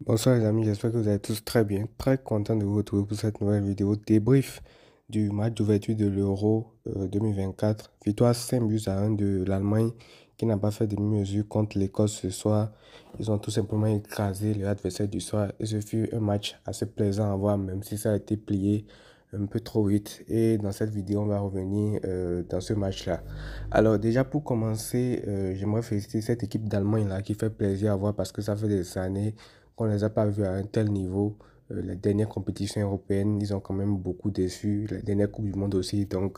Bonsoir les amis, j'espère que vous allez tous très bien. Très content de vous retrouver pour cette nouvelle vidéo débrief du match d'ouverture de l'Euro 2024. Victoire 5 buts à 1 de l'Allemagne qui n'a pas fait demi-mesure contre l'Écosse ce soir. Ils ont tout simplement écrasé leur adversaire du soir et ce fut un match assez plaisant à voir même si ça a été plié un peu trop vite. Et dans cette vidéo, on va revenir dans ce match-là. Alors déjà pour commencer, j'aimerais féliciter cette équipe d'Allemagne là qui fait plaisir à voir parce que ça fait des années qu'on ne les a pas vus à un tel niveau. Les dernières compétitions européennes, ils ont quand même beaucoup déçu. Les dernières Coupes du Monde aussi. Donc,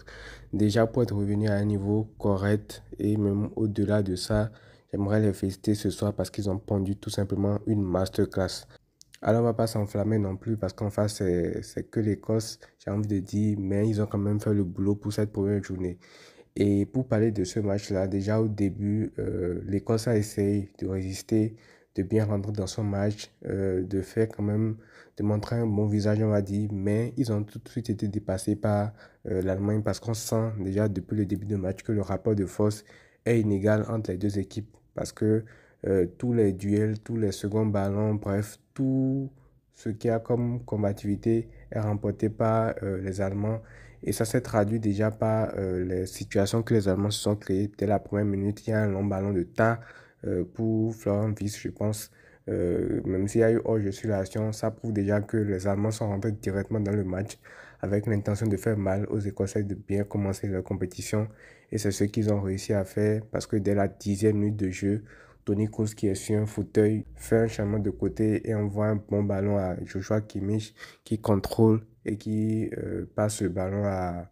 déjà, pour être revenu à un niveau correct et même au-delà de ça, j'aimerais les féliciter ce soir parce qu'ils ont pondu tout simplement une masterclass. Alors, on va pas s'enflammer non plus parce qu'en face, c'est que l'Écosse, j'ai envie de dire, mais ils ont quand même fait le boulot pour cette première journée. Et pour parler de ce match-là, déjà au début, l'Écosse a essayé de résister, de bien rentrer dans son match, de faire quand même, de montrer un bon visage, on va dire, mais ils ont tout de suite été dépassés par l'Allemagne parce qu'on sent déjà depuis le début du match que le rapport de force est inégal entre les deux équipes parce que tous les duels, tous les seconds ballons, bref, tout ce qu'il y a comme combativité est remporté par les Allemands. Et ça s'est traduit déjà par les situations que les Allemands se sont créées. Dès la première minute, il y a un long ballon de tas pour Florent Wiss, je pense. Même s'il y a eu hors-jeu sur l'action, ça prouve déjà que les Allemands sont rentrés directement dans le match avec l'intention de faire mal aux Écossais, de bien commencer leur compétition. Et c'est ce qu'ils ont réussi à faire parce que dès la 10e minute de jeu, Toni Kroos qui est sur un fauteuil fait un changement de côté et envoie un bon ballon à Joshua Kimmich qui contrôle et qui passe le ballon à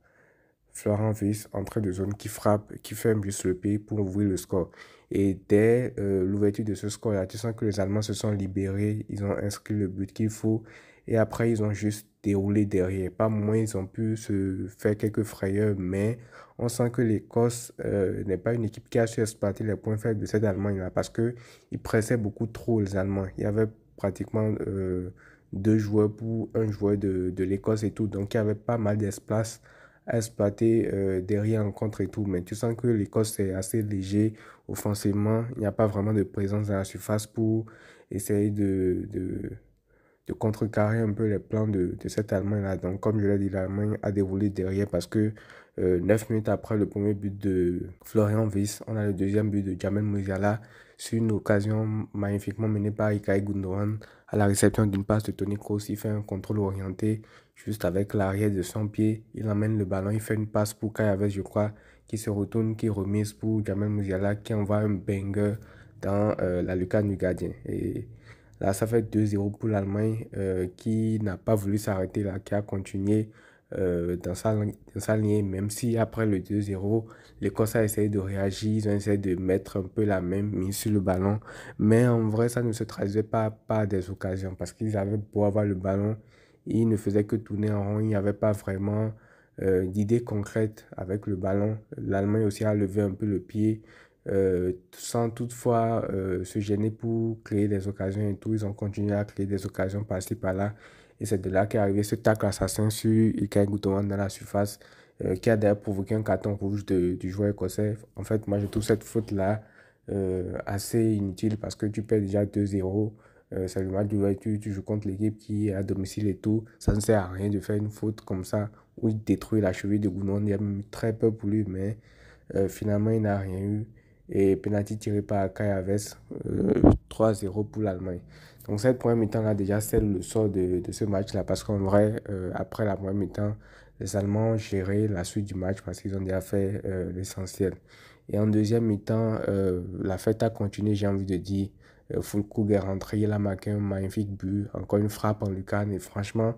Florent Wiss, entrée de zone qui frappe, qui fait un but sur le pied pour ouvrir le score. Et dès l'ouverture de ce score-là, tu sens que les Allemands se sont libérés, ils ont inscrit le but qu'il faut et après ils ont juste déroulé derrière. Pas moins, ils ont pu se faire quelques frayeurs, mais on sent que l'Écosse n'est pas une équipe qui a su exploiter les points faibles de cette Allemagne-là parce qu'ils pressaient beaucoup trop les Allemands. Il y avait pratiquement deux joueurs pour un joueur de l'Écosse et tout, donc il y avait pas mal d'espace à exploiter derrière en contre et tout. Mais tu sens que l'Écosse est assez léger offensivement. Il n'y a pas vraiment de présence dans la surface pour essayer de contrecarrer un peu les plans de cette Allemagne-là. Donc, comme je l'ai dit, l'Allemagne a déroulé derrière parce que 9 minutes après le premier but de Florian Wiss, on a le deuxième but de Jamel Musiala sur une occasion magnifiquement menée par Ilkay Gundogan à la réception d'une passe de Toni Kroos. Il fait un contrôle orienté juste avec l'arrière de son pied. Il emmène le ballon, il fait une passe pour Kai Havertz, je crois, qui se retourne, qui remise pour Jamel Musiala, qui envoie un banger dans la lucarne du gardien. Et là, ça fait 2-0 pour l'Allemagne qui n'a pas voulu s'arrêter là, qui a continué dans sa ligne, même si après le 2-0, l'Écosse a essayé de réagir, ils ont essayé de mettre un peu la même mise sur le ballon. Mais en vrai, ça ne se traduisait pas par des occasions parce qu'ils avaient beau avoir le ballon, ils ne faisaient que tourner en rond, il n'y avait pas vraiment d'idées concrètes avec le ballon. L'Allemagne aussi a levé un peu le pied sans toutefois se gêner pour créer des occasions et tout. Ils ont continué à créer des occasions par-ci, par-là. Et c'est de là qu'est arrivé ce tacle assassin sur Ilkay Gundogan dans la surface, qui a d'ailleurs provoqué un carton rouge du joueur écossais. En fait, moi, je trouve cette faute-là assez inutile parce que tu perds déjà 2-0. C'est le match d'ouverture, tu joues contre l'équipe qui est à domicile et tout. Ça ne sert à rien de faire une faute comme ça où il détruit la cheville de Gundogan. Il y a même très peur pour lui, mais finalement, il n'a rien eu. Et penalty tiré par Kai Havertz, 3-0 pour l'Allemagne. Donc cette première mi-temps-là, déjà, c'est le sort de ce match-là. Parce qu'en vrai, après la première mi-temps, les Allemands ont géré la suite du match parce qu'ils ont déjà fait l'essentiel. Et en deuxième mi-temps, la fête a continué, j'ai envie de dire. Füllkrug est rentré, il a marqué un magnifique but, encore une frappe en lucarne. Et franchement,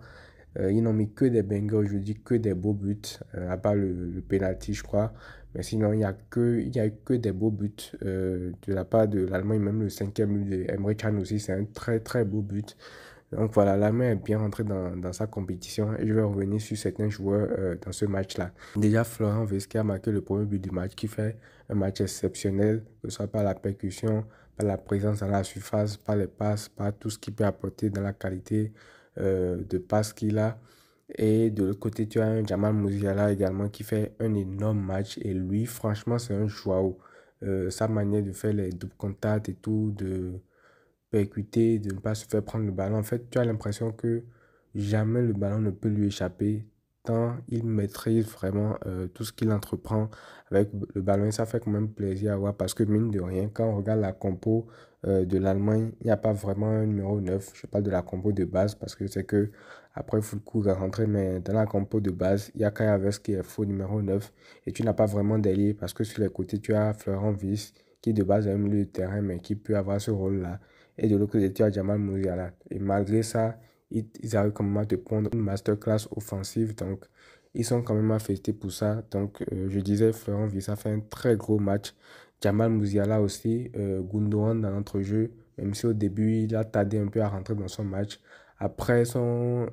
ils n'ont mis que des bangers aujourd'hui, que des beaux buts, à part le penalty, je crois. Mais sinon, il y a que des beaux buts de la part de l'Allemagne. Même le cinquième but de Emre Can aussi, c'est un très très beau but. Donc voilà, l'Allemagne est bien rentrée dans sa compétition et je vais revenir sur certains joueurs dans ce match-là. Déjà, Florent Wiss qui a marqué le premier but du match, qui fait un match exceptionnel, que ce soit par la percussion, par la présence dans la surface, par les passes, par tout ce qu'il peut apporter dans la qualité de passe qu'il a. Et de l'autre côté, tu as un Jamal Musiala également qui fait un énorme match. Et lui, franchement, c'est un joueur. Sa manière de faire les doubles contacts et tout, percuter, de ne pas se faire prendre le ballon. En fait, tu as l'impression que jamais le ballon ne peut lui échapper, tant il maîtrise vraiment tout ce qu'il entreprend avec le ballon. Et ça fait quand même plaisir à voir parce que mine de rien, quand on regarde la compo de l'Allemagne, il n'y a pas vraiment un numéro 9. Je parle de la compo de base parce que c'est que après Füllkrug est rentré, mais dans la compo de base, il y a Kai Havertz qui est faux numéro 9 et tu n'as pas vraiment d'ailier parce que sur les côtés, tu as Florent Wirtz qui de base est un milieu de terrain mais qui peut avoir ce rôle-là. Et de l'autre côté, tu as Jamal Musiala. Et malgré ça, ils arrivent quand même à te prendre une masterclass offensive. Donc, ils sont quand même affectés pour ça. Donc, je disais, Florent Wirtz a fait un très gros match. Jamal Musiala aussi, Gundogan dans l'entrejeu, même si au début, il a tardé un peu à rentrer dans son match. Après son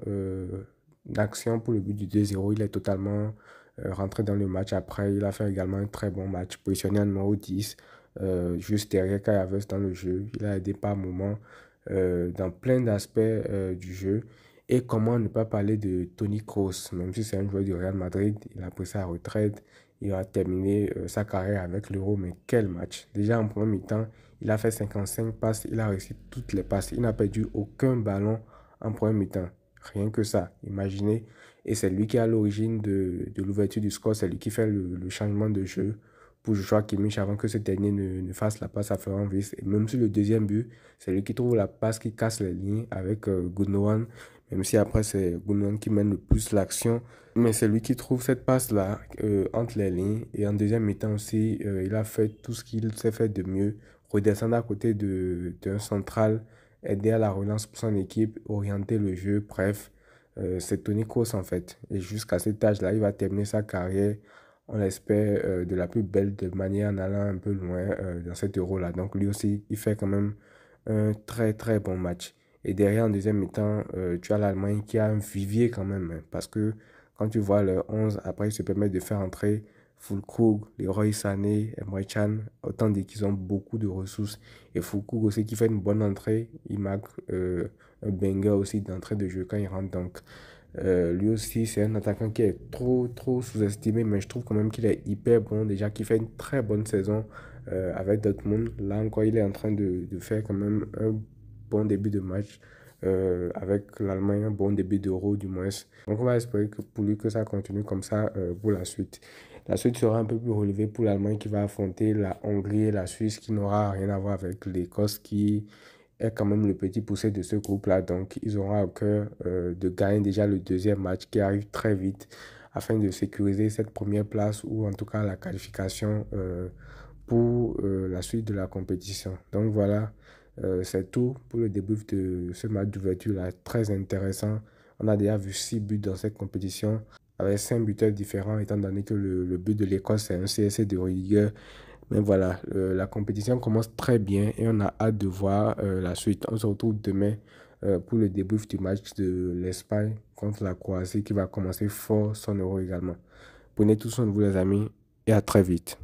action pour le but du 2-0, il est totalement rentré dans le match. Après, il a fait également un très bon match, positionné en numéro 10, juste derrière Kai Havertz dans le jeu. Il a aidé par moments dans plein d'aspects du jeu. Et comment ne pas parler de Toni Kroos, même si c'est un joueur du Real Madrid, il a pris sa retraite, il a terminé sa carrière avec l'Euro, mais quel match! Déjà en premier mi-temps, il a fait 55 passes, il a réussi toutes les passes, il n'a perdu aucun ballon en premier mi-temps. Rien que ça, imaginez. Et c'est lui qui est à l'origine de l'ouverture du score, c'est lui qui fait le changement de jeu pour Joshua Kimmich avant que ce dernier ne fasse la passe à Florent Wirtz. Et même sur le deuxième but, c'est lui qui trouve la passe qui casse les lignes avec Gundogan, même si après c'est Gundogan qui mène le plus l'action. Mais c'est lui qui trouve cette passe-là entre les lignes. Et en deuxième mi-temps aussi, il a fait tout ce qu'il sait faire de mieux. Redescendre à côté d'un central, aider à la relance pour son équipe, orienter le jeu, bref. C'est Toni Kroos en fait. Et jusqu'à cet âge-là, il va terminer sa carrière, on l'espère, de la plus belle de manière en allant un peu loin dans cet Euro-là. Donc lui aussi, il fait quand même un très très bon match. Et derrière, en deuxième mi-temps, tu as l'Allemagne qui a un vivier quand même, hein, parce que quand tu vois le 11, après, ils se permettent de faire entrer Füllkrug, Leroy Sané, Emre Can, autant dire qu'ils ont beaucoup de ressources. Et Füllkrug aussi qui fait une bonne entrée, il marque un banger aussi d'entrée de jeu quand il rentre. Donc, lui aussi, c'est un attaquant qui est trop sous-estimé, mais je trouve quand même qu'il est hyper bon. Déjà, qu'il fait une très bonne saison avec Dortmund. Là encore, il est en train de faire quand même un bon début de match avec l'Allemagne, un bon début d'Euro du moins. Donc, on va espérer que pour lui que ça continue comme ça pour la suite. La suite sera un peu plus relevée pour l'Allemagne qui va affronter la Hongrie et la Suisse qui n'aura rien à voir avec l'Écosse qui est quand même le petit poussé de ce groupe-là. Donc, ils auront à cœur de gagner déjà le deuxième match qui arrive très vite afin de sécuriser cette première place ou en tout cas la qualification pour la suite de la compétition. Donc, voilà, c'est tout pour le débrief de ce match d'ouverture là, très intéressant. On a déjà vu 6 buts dans cette compétition avec 5 buteurs différents étant donné que le but de l'Écosse c'est un CSC de Rudiger. Mais voilà, la compétition commence très bien et on a hâte de voir la suite. On se retrouve demain pour le débrief du match de l'Espagne contre la Croatie qui va commencer fort son Euro également. Prenez tout soin de vous les amis et à très vite.